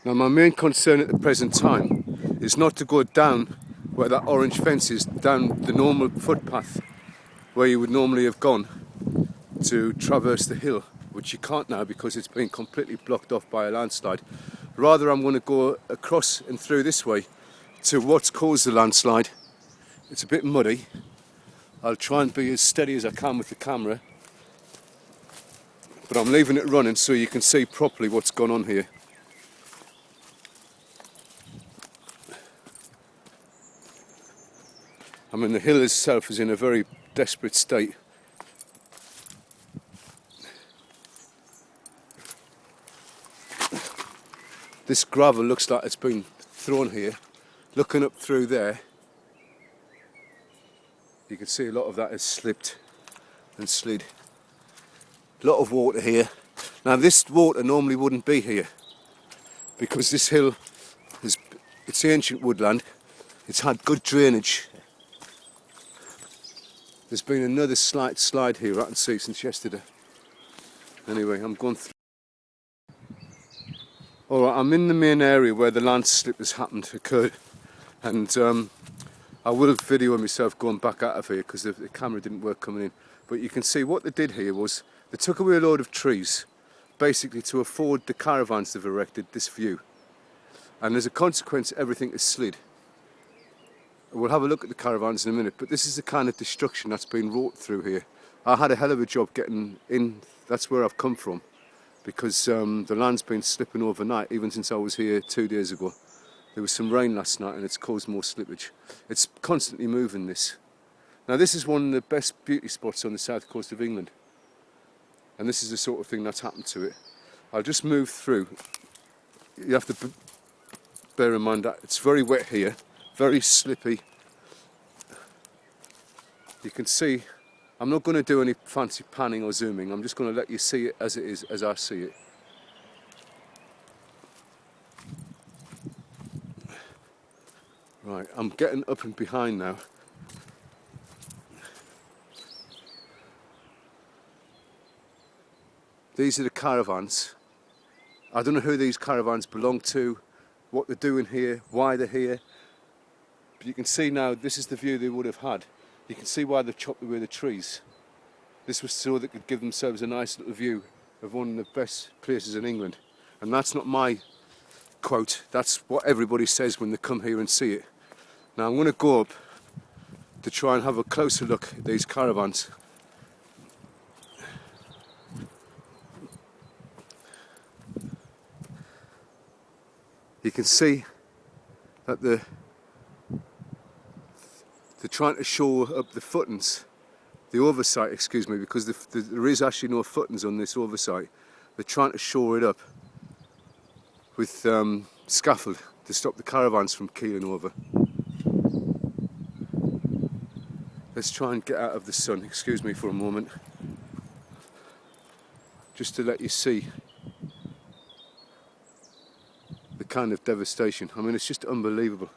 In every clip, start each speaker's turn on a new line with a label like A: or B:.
A: Now my main concern at the present time is not to go down where that orange fence is, down the normal footpath where you would normally have gone to traverse the hill, which you can't now because it's been completely blocked off by a landslide. Rather, I'm going to go across and through this way to what's caused the landslide. It's a bit muddy. I'll try and be as steady as I can with the camera, but I'm leaving it running so you can see properly what's gone on here. I mean, the hill itself is in a very desperate state. This gravel looks like it's been thrown here. Looking up through there, you can see a lot of that has slipped and slid. A lot of water here. Now this water normally wouldn't be here because this hill it's ancient woodland. It's had good drainage. There's been another slight slide here I can see since yesterday. Anyway, I'm going through. Alright, I'm in the main area where the landslip has occurred, and I will video myself going back out of here because the camera didn't work coming in. But you can see what they did here was they took away a load of trees, basically to afford the caravans they've erected this view. And as a consequence, everything is slid. We'll have a look at the caravans in a minute, but this is the kind of destruction that's been wrought through here. I had a hell of a job getting in, that's where I've come from, because the land's been slipping overnight, even since I was here 2 days ago. There was some rain last night and it's caused more slippage. It's constantly moving this. Now this is one of the best beauty spots on the south coast of England. And this is the sort of thing that's happened to it. I'll just move through. You have to bear in mind that it's very wet here, very slippy. You can see, I'm not going to do any fancy panning or zooming, I'm just going to let you see it, as I see it. Right, I'm getting up and behind now. These are the caravans. I don't know who these caravans belong to, what they're doing here, why they're here. But you can see now, this is the view they would have had. You can see why they've chopped away the trees. This was so they could give themselves a nice little view of one of the best places in England. And that's not my quote, that's what everybody says when they come here and see it. Now I'm going to go up to try and have a closer look at these caravans. You can see that they're trying to shore up the footings, the oversight, excuse me, because there is actually no footings on this oversight. They're trying to shore it up with scaffold to stop the caravans from keeling over. Let's try and get out of the sun, excuse me for a moment, just to let you see the kind of devastation. I mean, it's just unbelievable,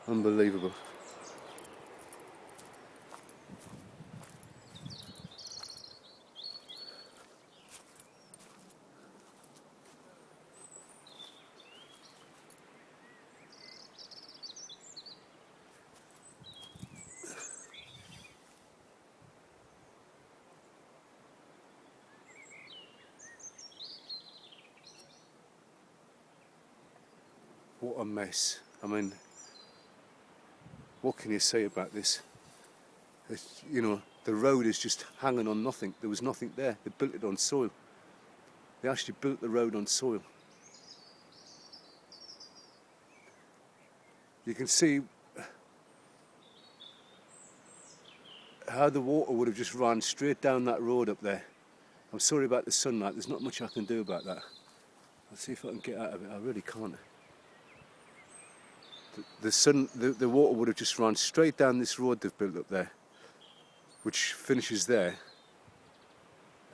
A: unbelievable. What a mess. I mean, what can you say about this? It's, you know, the road is just hanging on nothing. There was nothing there. They built it on soil. They actually built the road on soil. You can see how the water would have just run straight down that road up there. I'm sorry about the sunlight. There's not much I can do about that. I'll see if I can get out of it. I really can't. The water would have just run straight down this road they've built up there, which finishes there,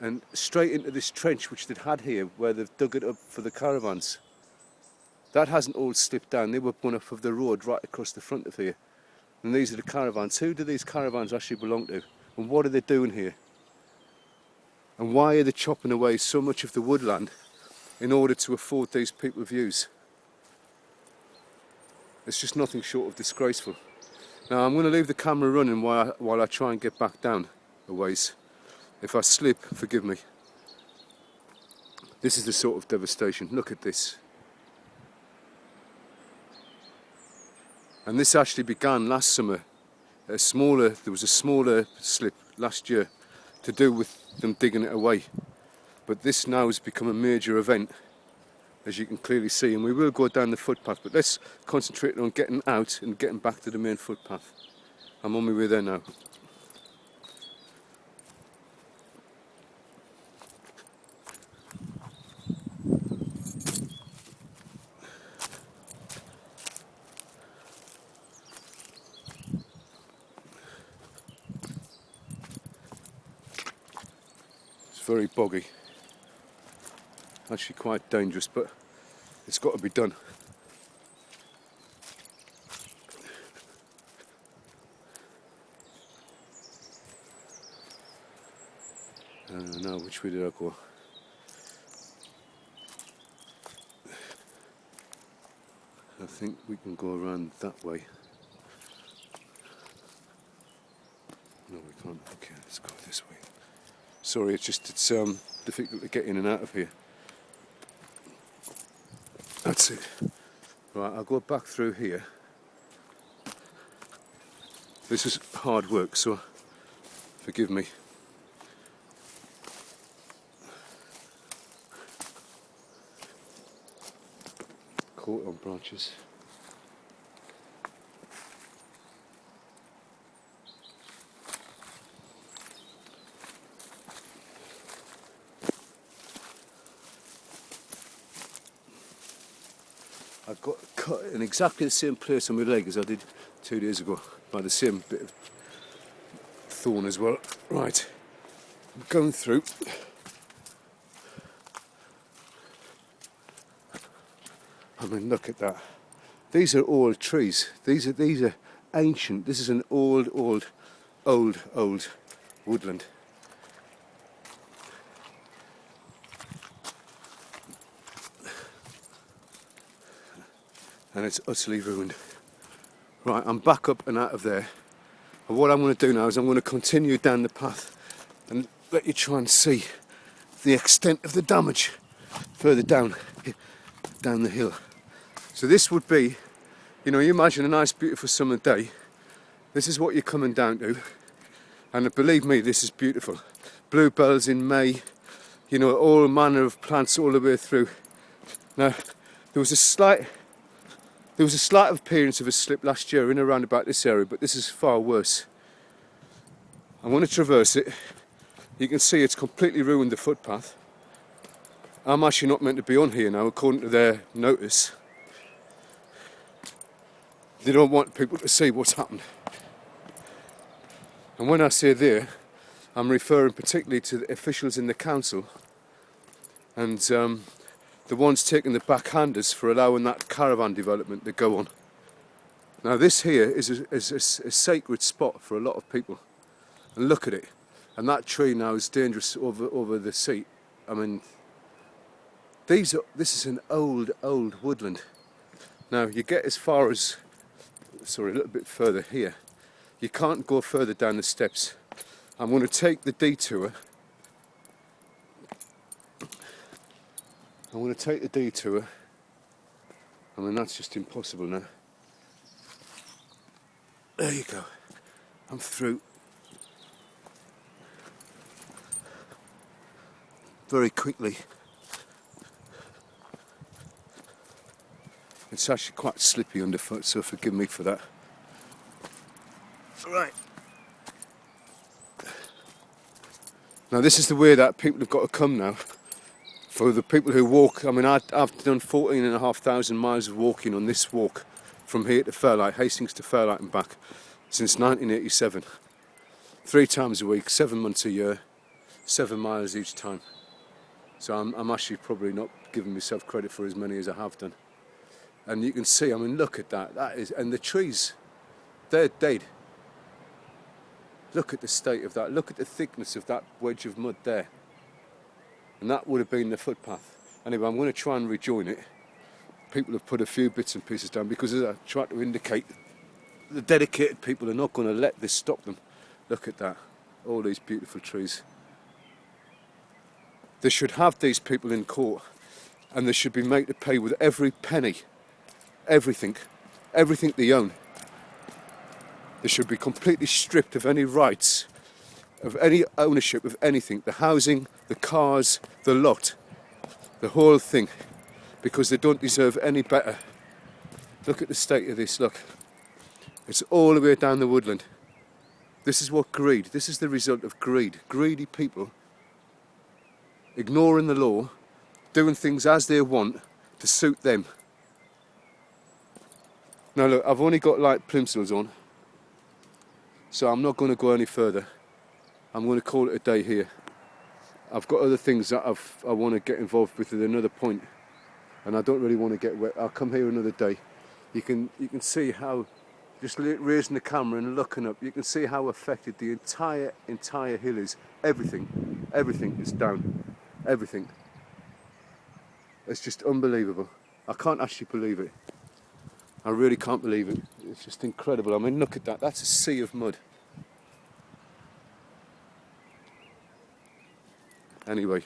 A: and straight into this trench which they'd had here where they've dug it up for the caravans. That hasn't all slipped down. They were one off of the road right across the front of here. And these are the caravans. Who do these caravans actually belong to? And what are they doing here? And why are they chopping away so much of the woodland in order to afford these people views. It's just nothing short of disgraceful. Now I'm going to leave the camera running while I try and get back down a ways. If I slip, forgive me. This is the sort of devastation. Look at this. And this actually began last summer. There was a smaller slip last year to do with them digging it away. But this now has become a major event, as you can clearly see, and we will go down the footpath, but let's concentrate on getting out and getting back to the main footpath. I'm on my way there now. It's very boggy. Actually quite dangerous, but it's got to be done. Now, which way did I go? I think we can go around that way. No, we can't. Okay, let's go this way. Sorry, it's difficult to get in and out of here. That's it. Right, I'll go back through here. This is hard work, so forgive me. Caught on branches. I've got cut in exactly the same place on my leg as I did 2 days ago, by the same bit of thorn as well. Right, I'm going through. I mean, look at that. These are old trees. These are ancient. This is an old woodland. And it's utterly ruined. Right, I'm back up and out of there. And what I'm going to do now is I'm going to continue down the path and let you try and see the extent of the damage further down the hill. So this would be, you know, you imagine a nice beautiful summer day. This is what you're coming down to. And believe me, this is beautiful. Bluebells in May, you know, all manner of plants all the way through. Now, there was a slight appearance of a slip last year in around about this area, but this is far worse. I want to traverse it. You can see it's completely ruined the footpath. I'm actually not meant to be on here now, according to their notice. They don't want people to see what's happened. And when I say there, I'm referring particularly to the officials in the council and the ones taking the backhanders for allowing that caravan development to go on. Now this here is a sacred spot for a lot of people. And look at it. And that tree now is dangerous over the seat. I mean, this is an old woodland. Now you get as far as, sorry, a little bit further here. You can't go further down the steps. I'm going to take the detour. I mean, that's just impossible now. There you go. I'm through. Very quickly. It's actually quite slippy underfoot, so forgive me for that. Right. Now this is the way that people have got to come now. For the people who walk, I mean, I've done 14,500 miles of walking on this walk from here to Fairlight, Hastings to Fairlight and back, since 1987. 3 times a week, 7 months a year, 7 miles each time. So I'm actually probably not giving myself credit for as many as I have done. And you can see, I mean, look at that. That is, and the trees, they're dead. Look at the state of that. Look at the thickness of that wedge of mud there. And that would have been the footpath. Anyway, I'm going to try and rejoin it. People have put a few bits and pieces down because, as I try to indicate, the dedicated people are not going to let this stop them. Look at that, all these beautiful trees. They should have these people in court, and they should be made to pay with every penny, everything they own. They should be completely stripped of any rights, of any ownership of anything, the housing, the cars, the lot, the whole thing, because they don't deserve any better. Look at the state of this, look. It's all the way down the woodland. This is what greed, this is the result of greed. Greedy people ignoring the law, doing things as they want to suit them. Now look, I've only got light plimsolls on, so I'm not going to go any further. I'm going to call it a day here. I've got other things that I want to get involved with at another point, and I don't really want to get wet. I'll come here another day. You can see how, just raising the camera and looking up, you can see how affected the entire hill is. Everything is down. Everything. It's just unbelievable. I can't actually believe it. I really can't believe it. It's just incredible. I mean, look at that. That's a sea of mud. Anyway.